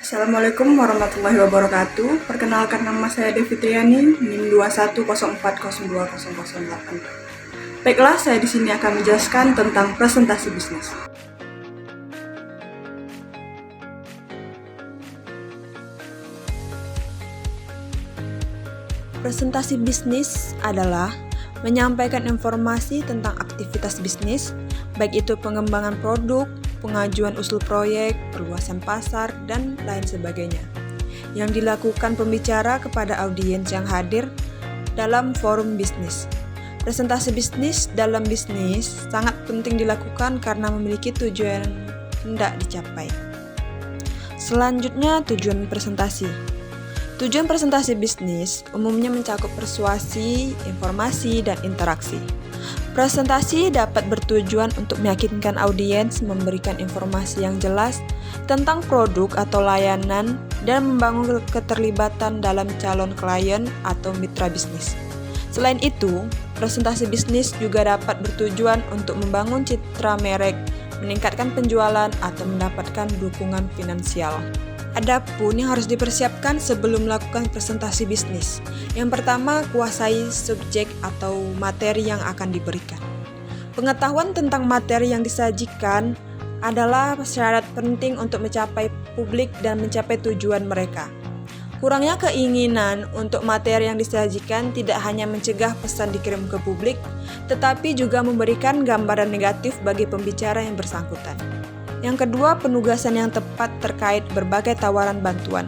Assalamualaikum warahmatullahi wabarakatuh. Perkenalkan, nama saya Devi Triani, NIM 2104020008. Baiklah, saya di sini akan menjelaskan tentang presentasi bisnis. Presentasi bisnis adalah menyampaikan informasi tentang aktivitas bisnis, baik itu pengembangan produk, pengajuan usul proyek, perluasan pasar, dan lain sebagainya, yang dilakukan pembicara kepada audiens yang hadir dalam forum bisnis. Presentasi bisnis dalam bisnis sangat penting dilakukan karena memiliki tujuan hendak dicapai. Selanjutnya, tujuan presentasi. Tujuan presentasi bisnis umumnya mencakup persuasi, informasi, dan interaksi. Presentasi dapat bertujuan untuk meyakinkan audiens, memberikan informasi yang jelas tentang produk atau layanan, dan membangun keterlibatan dalam calon klien atau mitra bisnis. Selain itu, presentasi bisnis juga dapat bertujuan untuk membangun citra merek, meningkatkan penjualan, atau mendapatkan dukungan finansial. Adapun yang harus dipersiapkan sebelum melakukan presentasi bisnis. Yang pertama, kuasai subjek atau materi yang akan diberikan. Pengetahuan tentang materi yang disajikan adalah syarat penting untuk mencapai publik dan mencapai tujuan mereka. Kurangnya keinginan untuk materi yang disajikan tidak hanya mencegah pesan dikirim ke publik, tetapi juga memberikan gambaran negatif bagi pembicara yang bersangkutan. Yang kedua, penugasan yang tepat terkait berbagai tawaran bantuan.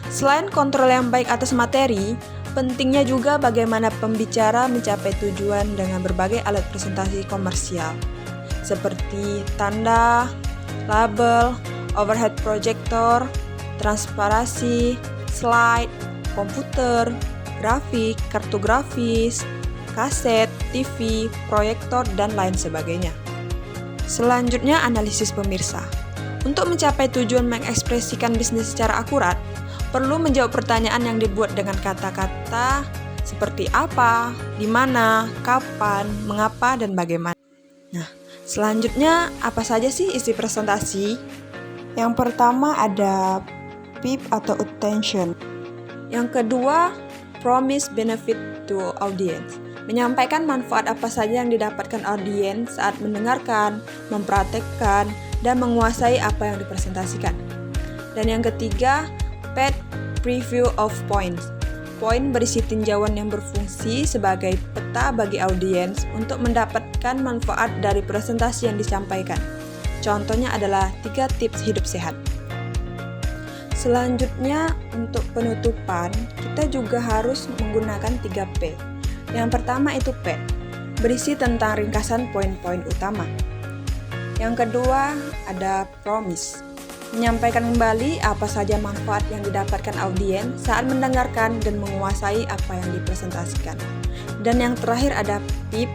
Selain kontrol yang baik atas materi, pentingnya juga bagaimana pembicara mencapai tujuan dengan berbagai alat presentasi komersial, seperti tanda, label, overhead projector, transparasi, slide, komputer, grafik, kartu grafis, kaset, TV, proyektor, dan lain sebagainya. Selanjutnya, analisis pemirsa. Untuk mencapai tujuan mengekspresikan bisnis secara akurat, perlu menjawab pertanyaan yang dibuat dengan kata-kata seperti apa, di mana, kapan, mengapa, dan bagaimana. Nah, selanjutnya apa saja sih isi presentasi? Yang pertama ada PIP atau attention. Yang kedua, promise benefit to audience. Menyampaikan manfaat apa saja yang didapatkan audiens saat mendengarkan, mempraktekkan, dan menguasai apa yang dipresentasikan. Dan yang ketiga, PET, preview of points. Poin berisi tinjauan yang berfungsi sebagai peta bagi audiens untuk mendapatkan manfaat dari presentasi yang disampaikan. Contohnya adalah 3 tips hidup sehat. Selanjutnya, untuk penutupan, kita juga harus menggunakan 3P. Yang pertama itu PET, berisi tentang ringkasan poin-poin utama. Yang kedua ada promise, menyampaikan kembali apa saja manfaat yang didapatkan audiens saat mendengarkan dan menguasai apa yang dipresentasikan. Dan yang terakhir ada PIP,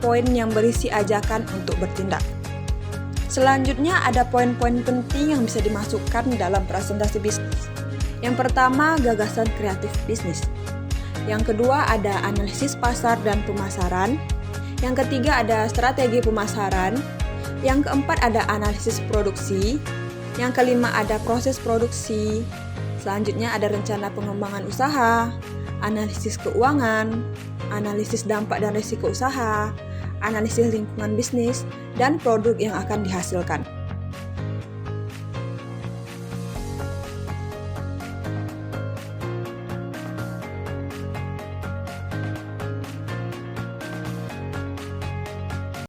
poin yang berisi ajakan untuk bertindak. Selanjutnya ada poin-poin penting yang bisa dimasukkan dalam presentasi bisnis. Yang pertama, gagasan kreatif bisnis. Yang kedua ada analisis pasar dan pemasaran. Yang ketiga ada strategi pemasaran. Yang keempat ada analisis produksi. Yang kelima ada proses produksi. Selanjutnya ada rencana pengembangan usaha, analisis keuangan, analisis dampak dan risiko usaha, analisis lingkungan bisnis, dan produk yang akan dihasilkan.